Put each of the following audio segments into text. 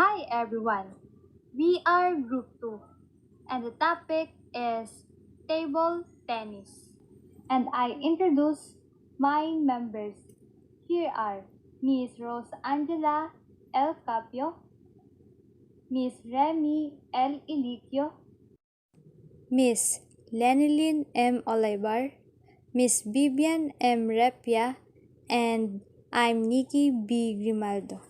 Hi everyone, we are Group 2 and the topic is table tennis. And I introduce my members. Here are Miss Rose Angela L. Capio, Miss Remy L. Iliquio, Miss Lenilyn M. Olivar, Miss Vivian M. Repia, and I'm Nikki B. Grimaldo.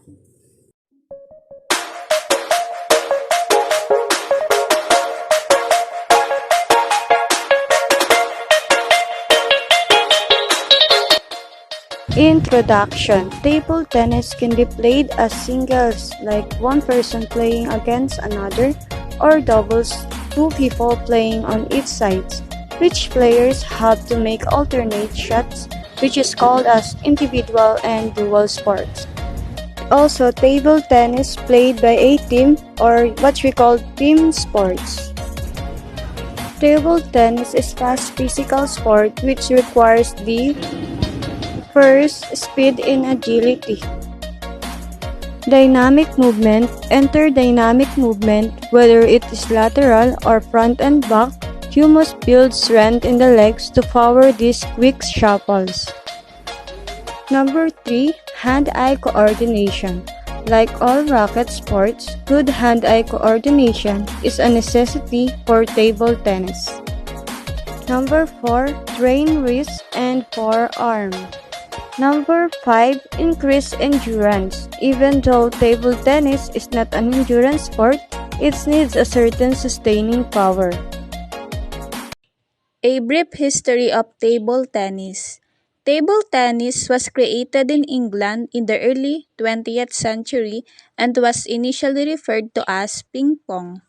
Introduction. Table tennis can be played as singles, like one person playing against another, or doubles, two people playing on each side, which players have to make alternate shots, which is called as individual and dual sports. Also, table tennis played by a team, or what we call team sports. Table tennis is fast physical sport which requires the first, speed and agility. Dynamic movement. Enter dynamic movement, whether it is lateral or front and back. You must build strength in the legs to power these quick shuffles. Number 3. Hand-eye coordination. Like all racket sports, good hand-eye coordination is a necessity for table tennis. Number 4. Train wrist and forearm. Number 5. Increase endurance. Even though table tennis is not an endurance sport, it needs a certain sustaining power. A brief history of table tennis. Table tennis was created in England in the early 20th century and was initially referred to as ping pong.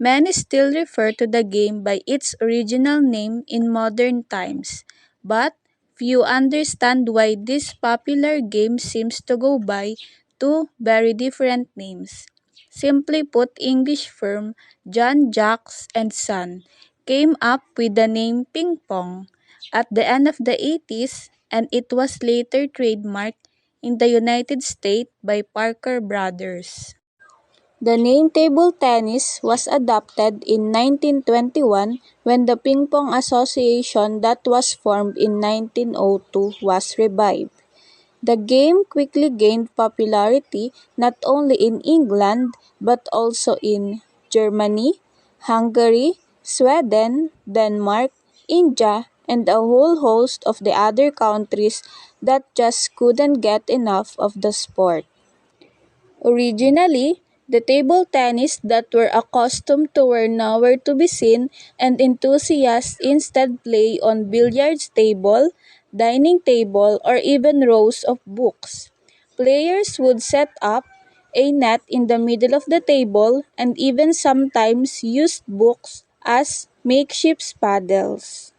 Many still refer to the game by its original name in modern times, but few understand why this popular game seems to go by two very different names. Simply put, English firm John Jacques and Son came up with the name ping pong at the end of the 80s, and it was later trademarked in the United States by Parker Brothers. The name table tennis was adopted in 1921 when the Ping Pong Association that was formed in 1902 was revived. The game quickly gained popularity not only in England but also in Germany, Hungary, Sweden, Denmark, India, and a whole host of the other countries that just couldn't get enough of the sport. Originally, the table tennis that were accustomed to were nowhere to be seen, and enthusiasts instead play on billiards table, dining table, or even rows of books. Players would set up a net in the middle of the table and even sometimes used books as makeshift paddles.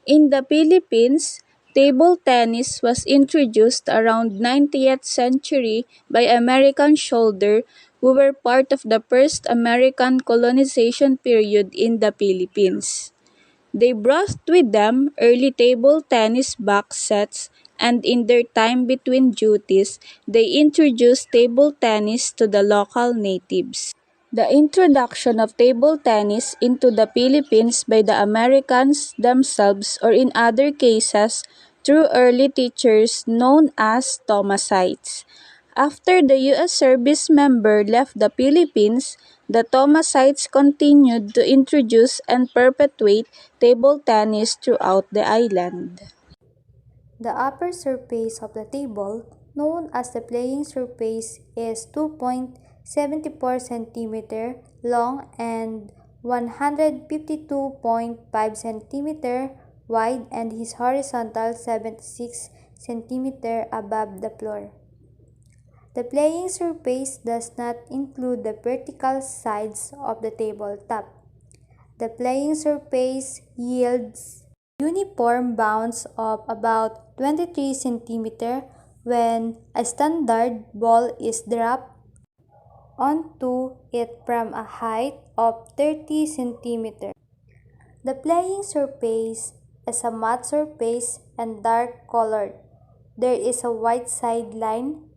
In the Philippines, table tennis was introduced around 19th century by American soldiers who were part of the first American colonization period in the Philippines. They brought with them early table tennis box sets, and in their time between duties, they introduced table tennis to the local natives. The introduction of table tennis into the Philippines by the Americans themselves, or in other cases through early teachers known as Thomasites. After the U.S. service member left the Philippines, the Thomasites continued to introduce and perpetuate table tennis throughout the island. The upper surface of the table, known as the playing surface, is 2.74 cm long and 152.5 cm wide and is horizontal 76 cm above the floor. The playing surface does not include the vertical sides of the tabletop. The playing surface yields uniform bounce of about 23 cm when a standard ball is dropped onto it from a height of 30 cm. The playing surface is a matte surface and dark colored. There is a white sideline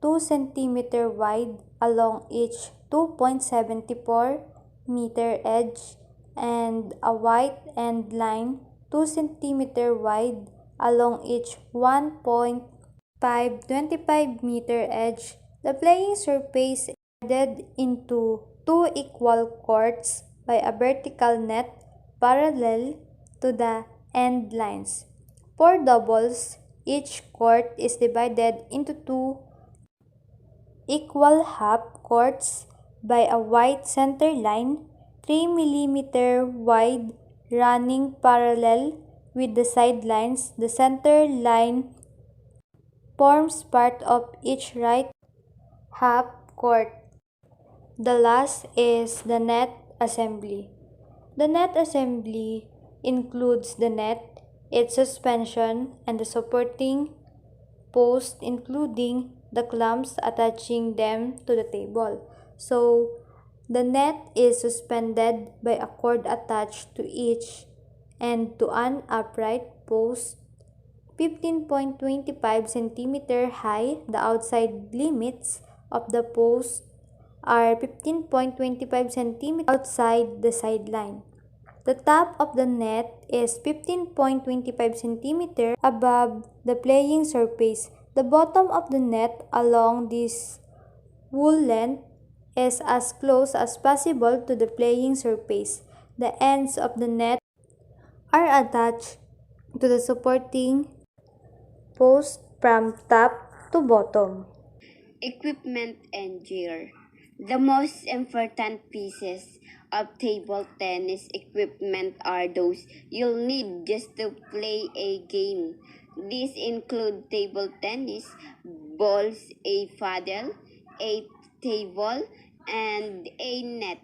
2 cm wide along each 2.74 meter edge and a white end line 2 cm wide along each 1.525 meter edge. The playing surface is divided into two equal courts by a vertical net parallel to the end lines. For doubles, each court is divided into two equal half courts by a white center line 3 mm wide running parallel with the sidelines. The center line forms part of each right half court. The last is the net assembly. The net assembly includes the net, its suspension, and the supporting post, including the clamps attaching them to the table. So, the net is suspended by a cord attached to each and to an upright post 15.25 cm high. The outside limits of the post are 15.25 cm outside the sideline. The top of the net is 15.25 cm above the playing surface. The bottom of the net along this whole length is as close as possible to the playing surface. The ends of the net are attached to the supporting post from top to bottom. Equipment and gear. The most important pieces of table tennis equipment are those you'll need just to play a game. These include table tennis balls, a paddle, a table, and a net,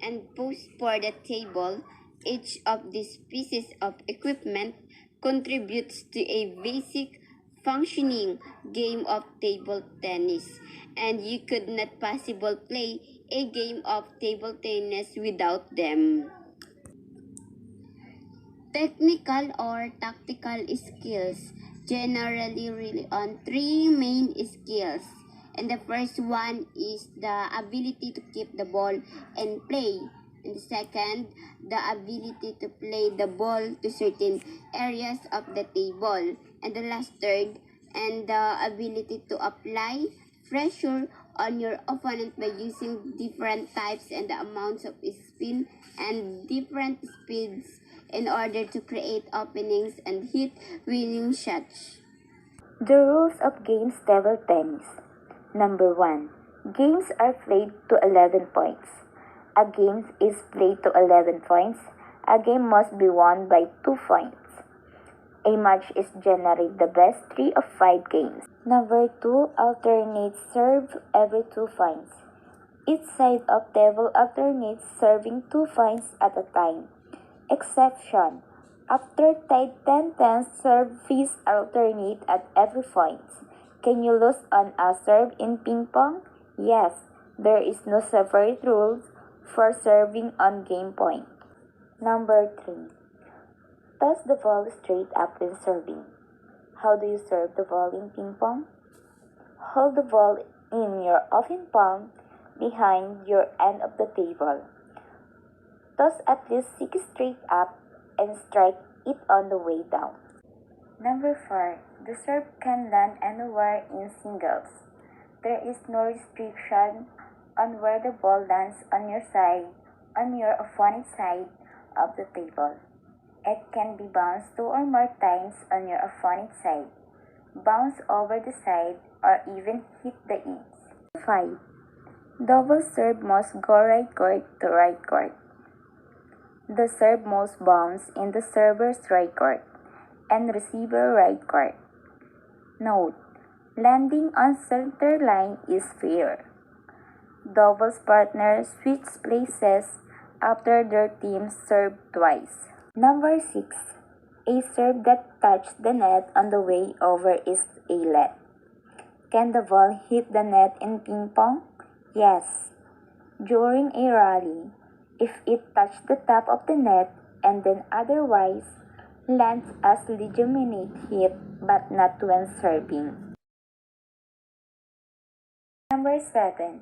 and post for the table. Each of these pieces of equipment contributes to a basic functioning game of table tennis, and you could not possibly play a game of table tennis without them. Technical or tactical skills generally rely on three main skills. And the first one is the ability to keep the ball and play. And the second, the ability to play the ball to certain areas of the table. And the last third, and the ability to apply pressure on your opponent by using different types and the amounts of spin and different speeds in order to create openings and hit winning shots. The rules of games table tennis. Number 1. Games are played to 11 points. A game is played to 11 points. A game must be won by 2 points. A match is generally the best 3 of 5 games. Number 2. Alternate serve every 2 points. Each side of table alternates serving 2 points at a time. Exception. After tied 10-10, serve fees alternate at every point. Can you lose on a serve in ping pong? Yes, there is no separate rules for serving on game point. Number 3. Toss the ball straight up when serving. How do you serve the ball in ping pong? Hold the ball in your open palm behind your end of the table. Toss at least 6 straight up and strike it on the way down. Number 4. The serve can land anywhere in singles. There is no restriction on where the ball lands on your opponent's side of the table. It can be bounced 2 or more times on your opponent's side, bounce over the side, or even hit the edge. 5. Double serve must go right court to right court. The serve must bounce in the server's right court and receiver right court. Note: landing on center line is fair. Doubles partners switch places after their teams serve twice. Number 6. A serve that touched the net on the way over is a let. Can the ball hit the net in ping pong? Yes. During a rally, if it touched the top of the net and then otherwise lands as legitimate hit but not when serving. Number 7.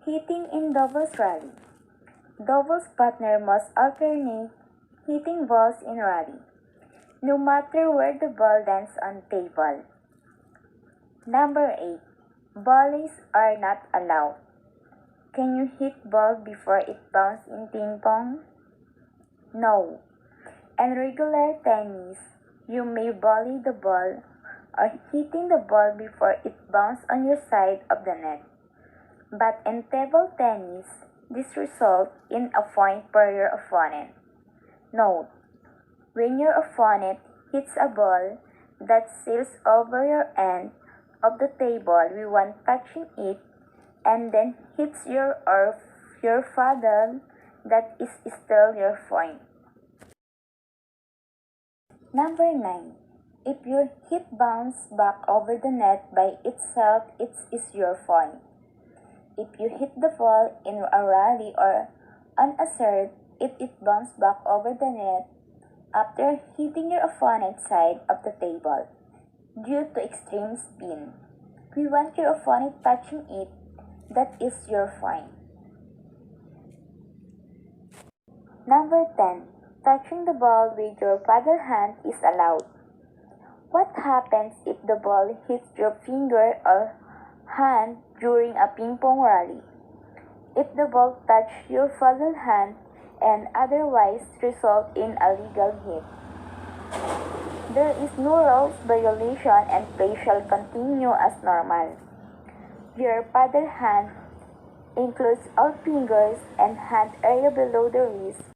Hitting in doubles rally. Doubles partner must alternate hitting balls in rally, no matter where the ball lands on table. Number 8. Volleys are not allowed. Can you hit ball before it bounces in ping pong? No. In regular tennis, you may volley the ball or hitting the ball before it bounces on your side of the net. But in table tennis, this results in a point for your opponent. Note: when your opponent hits a ball that sails over your end of the table without touching it and then hits your paddle, that is still your point. Number 9. If your hit bounce back over the net by itself, it is your point. If you hit the ball in a rally or on a serve, if it bounces back over the net after hitting your opponent's side of the table due to extreme spin, we want your opponent touching it, that is your point. Number 10. Touching the ball with your paddle hand is allowed. What happens if the ball hits your finger or hand during a ping pong rally? If the ball touches your paddle hand and otherwise result in a legal hit, there is no rules violation and play shall continue as normal. Your paddle hand includes all fingers and hand area below the wrist